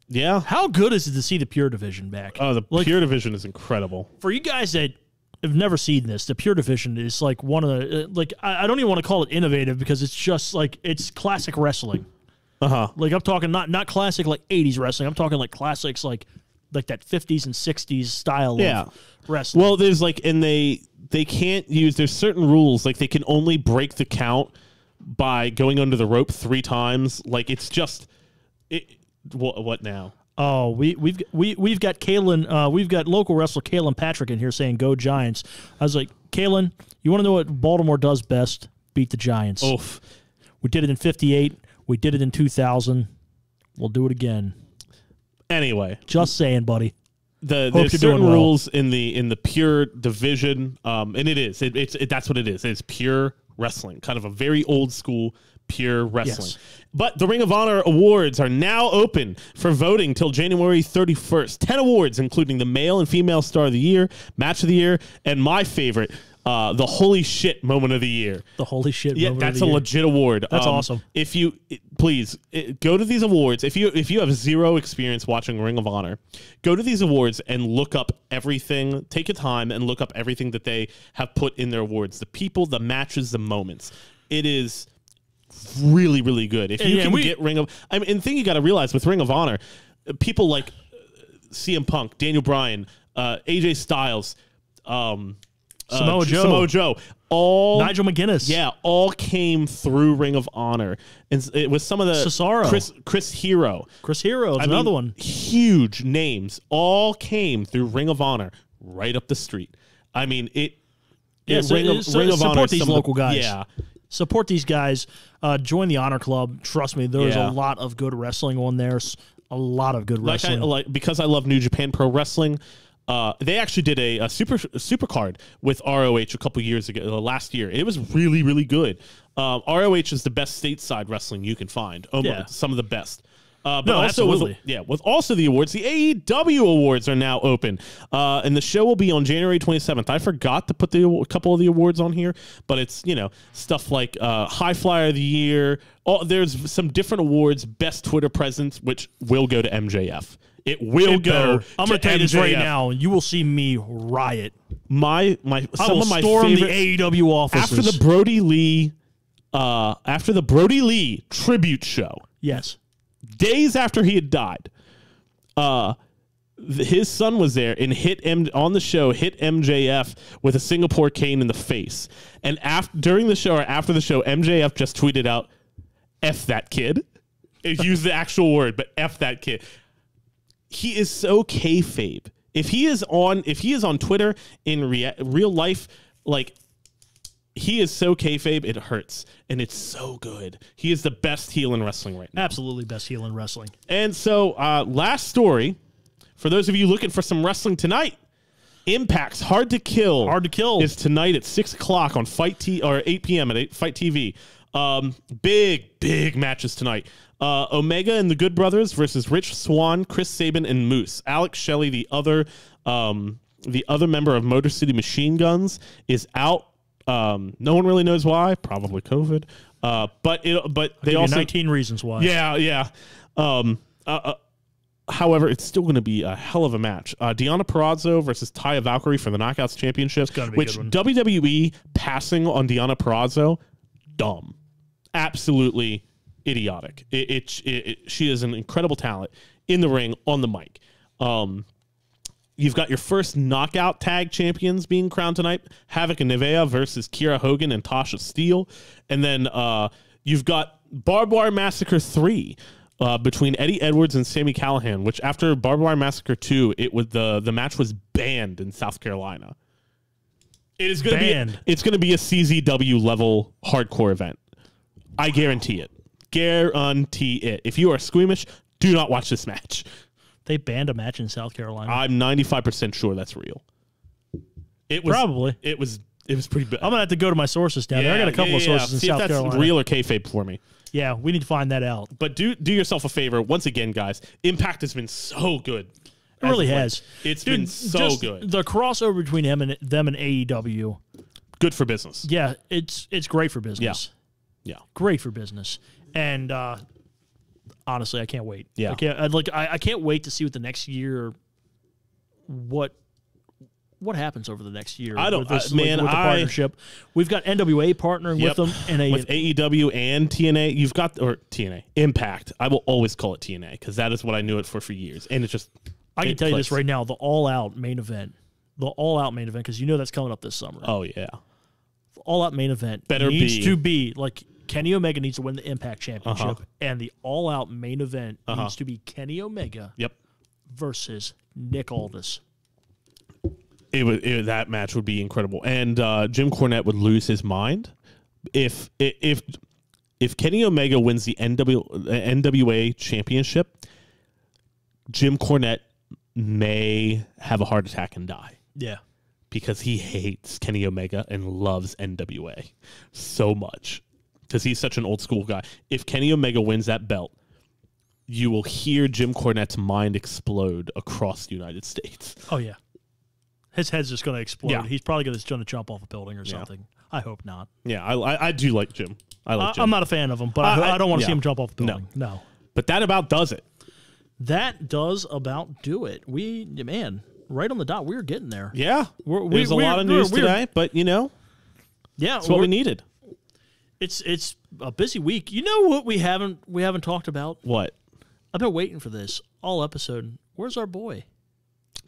yeah, how good is it to see the Pure division back? Oh, the Pure division is incredible. For you guys that have never seen this, the Pure division is like one of the I don't even want to call it innovative because it's just like it's classic wrestling. Like I'm talking not classic like 80s wrestling. I'm talking like classics like that 50s and 60s style of wrestling. Well, there's and they can't use, there's certain rules, like they can only break the count by going under the rope 3 times. Like it's just what now? Oh, we've got Kalen, we've got local wrestler Kalen Patrick in here saying go Giants. I was like, Kalen, you want to know what Baltimore does best? Beat the Giants. Oof. We did it in 58. We did it in 2000. We'll do it again. Anyway, just saying, buddy. There's certain rules in the Pure division, and it is that's what it is. It's Pure wrestling, kind of a very old school pure wrestling. Yes. But the Ring of Honor Awards are now open for voting till January 31st. 10 awards, including the Male and Female Star of the Year, Match of the Year, and my favorite, the Holy Shit Moment of the Year. The Holy Shit Yeah, Moment of that's the a Year. legit award. That's awesome. If you please go to these awards, if you have zero experience watching Ring of Honor, go to these awards and look up everything. Take your time and look up everything that they have put in their awards. The people, the matches, the moments. It is really, really good. If you can get Ring of, I mean, and the thing you got to realize with Ring of Honor, people like CM Punk, Daniel Bryan, AJ Styles, Samoa Joe, all Nigel McGuinness. Yeah, all came through Ring of Honor. And it was some of the Cesaro. Chris Hero. Chris Hero is another one. Huge names all came through Ring of Honor right up the street. I mean, Ring of Honor. Support these local guys. Yeah. Support these guys. Join the Honor Club. Trust me, there's a lot of good wrestling on there. A lot of good wrestling. Because I love New Japan Pro Wrestling. They actually did a super card with ROH a couple years ago, last year. It was really, really good. ROH is the best stateside wrestling you can find. Some of the best. But also absolutely. With also the awards, the AEW awards are now open, and the show will be on January 27th. I forgot to put a couple of the awards on here, but it's stuff like High Flyer of the Year. There's some different awards, best Twitter presence, which will go to MJF. It will go. I'm going to tell you this right now. You will see me riot. Some of my storm favorite, the AEW offices after the Brody Lee tribute show. Yes. Days after he had died, his son was there and hit MJF with a Singapore cane in the face. And during the show or after the show, MJF just tweeted out, "F that kid." It used the actual word, but F that kid. He is so kayfabe. If he is on Twitter in real life, like, he is so kayfabe, it hurts. And it's so good. He is the best heel in wrestling right now. Absolutely best heel in wrestling. And so, last story, for those of you looking for some wrestling tonight, Impact's Hard to Kill is tonight at 6 o'clock on or 8 p.m. at Fight TV. Big matches tonight. Omega and the Good Brothers versus Rich Swann, Chris Sabin, and Moose. Alex Shelley, the other member of Motor City Machine Guns, is out. No one really knows why. Probably COVID. But they also 19 reasons why. Yeah. However, it's still going to be a hell of a match. Deonna Purrazzo versus Taya Valkyrie for the Knockouts Championship, which WWE passing on Deonna Purrazzo, dumb, absolutely idiotic. She is an incredible talent in the ring, on the mic. You've got your first knockout tag champions being crowned tonight. Havoc and Nevaeh versus Kiera Hogan and Tasha Steele. And then you've got Barbed Wire Massacre 3 between Eddie Edwards and Sami Callihan, which after Barbed Wire Massacre 2, the match was banned in South Carolina. It is going to be it's going to be a CZW level hardcore event. I guarantee it. Guarantee it. If you are squeamish, do not watch this match. They banned a match in South Carolina. I'm 95% sure that's real. It was probably. It was pretty bad. I'm gonna have to go to my sources down there. I got a couple of sources in South Carolina. See if that's real or kayfabe for me. Yeah, we need to find that out. But do yourself a favor once again, guys. Impact has been so good. It really has. It's been so good. The crossover between them and AEW, good for business. Yeah, it's great for business. Yeah, great for business. And honestly, I can't wait. Yeah, I can't wait to see what the next year, what happens over the next year. I don't, with the partnership. We've got NWA partnering with them, and with AEW and TNA. You've got TNA Impact. I will always call it TNA because that is what I knew it for years, and it's just. I can tell you this right now: the all-out main event, because you know that's coming up this summer. Oh yeah, the all-out main event needs to be like. Kenny Omega needs to win the Impact Championship, and the all-out main event needs to be Kenny Omega versus Nick Aldis. That match would be incredible, and Jim Cornette would lose his mind if Kenny Omega wins the NWA Championship. Jim Cornette may have a heart attack and die. Yeah, because he hates Kenny Omega and loves NWA so much because he's such an old school guy. If Kenny Omega wins that belt, you will hear Jim Cornette's mind explode across the United States. Oh, yeah. His head's just going to explode. Yeah. He's probably going to jump off a building or something. I hope not. Yeah, I do like Jim. I like Jim. I'm not a fan of him, but I don't want to see him jump off a building. No. But that about does it. That does about do it. Right on the dot. We're getting there. Yeah. There's a lot of news today, but, yeah, it's what we needed. It's a busy week. You know what we haven't talked about? What? I've been waiting for this all episode. Where's our boy?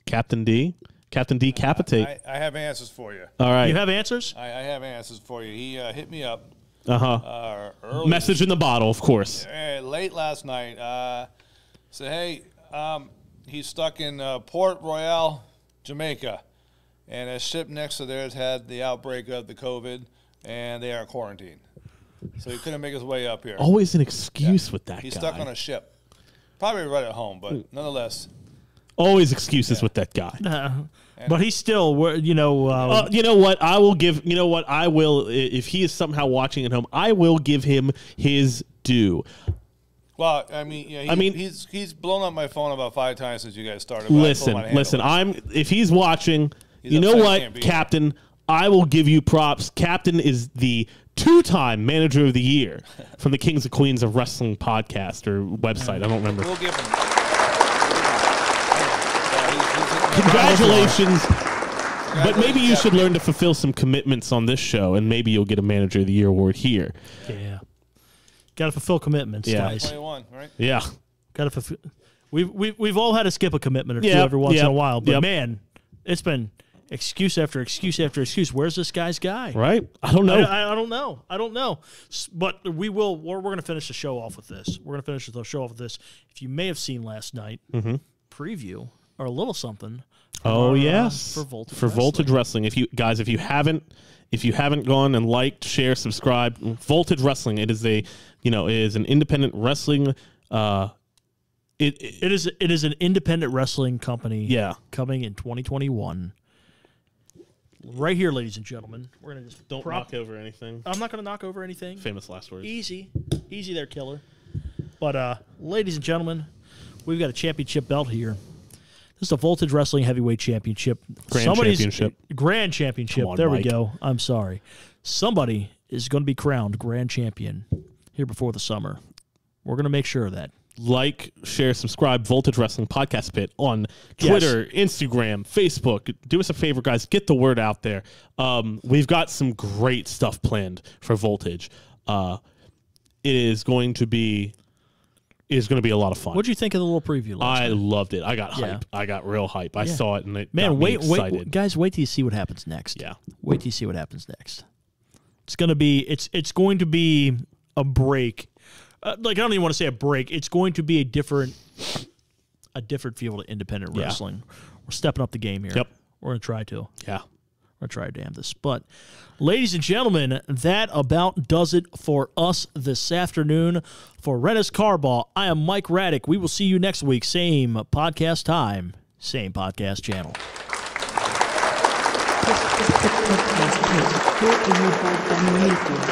Captain D? Captain D Capitate. I have answers for you. All right. You have answers? I have answers for you. He hit me up. Uh-huh. Message in the bottle, of course. Late last night. Said, hey, he's stuck in Port Royal, Jamaica. And a ship next to theirs had the outbreak of the COVID, and they are quarantined. So he couldn't make his way up here. Always an excuse with that guy. He's stuck on a ship. Probably right at home, but nonetheless. Always excuses with that guy. But he's still, you know what? I will give. You know what? I will. If he is somehow watching at home, I will give him his due. Well, I mean, he's blown up my phone about 5 times since you guys started. Listen. If he's watching, you know what, Captain? I will give you props. Captain is the 2-time Manager of the Year from the Kings and Queens of Wrestling podcast or website. I don't remember. We'll give him. Congratulations. But maybe you should learn to fulfill some commitments on this show, and maybe you'll get a Manager of the Year award here. Yeah. Got to fulfill commitments, guys. 21, right? Yeah. Got to fulfill. We've all had to skip a commitment or two every once in a while, but man, it's been excuse after excuse after excuse. Where's this guy's guy? Right? I don't know. I don't know. But we're going to finish the show off with this. We're going to finish the show off with this. If you may have seen last night, preview or a little something. Yes, for Voltage Wrestling. If you haven't gone and liked, share, subscribe, Voltage Wrestling. It is an independent wrestling. It is an independent wrestling company. Yeah, coming in 2021. Right here, ladies and gentlemen. We're gonna just don't knock over anything. I'm not gonna knock over anything. Famous last words. Easy there, killer. But ladies and gentlemen, we've got a championship belt here. This is the Voltage Wrestling Heavyweight Championship. Grand Championship. On, there Mike. we go. I'm sorry. Somebody is going to be crowned Grand Champion here before the summer. We're going to make sure of that. Like, share, subscribe, Voltage Wrestling Podcast Pit on Twitter, Instagram, Facebook. Do us a favor, guys. Get the word out there. We've got some great stuff planned for Voltage. It is going to be a lot of fun. What did you think of the little preview last night? I loved it. I got hype. I got real hype. I saw it and it got me wait, excited. Guys, wait till you see what happens next. Yeah. Wait till you see what happens next. It's going to be a break. I don't even want to say a break. It's going to be a different field of independent wrestling. We're stepping up the game here. Yep. We're going to try to. Yeah. We're going to try to damn this. But, ladies and gentlemen, that about does it for us this afternoon. For Rennes Carball, I am Mike Raddick. We will see you next week. Same podcast time, same podcast channel. Podcast brought to you by Ben Mayfield.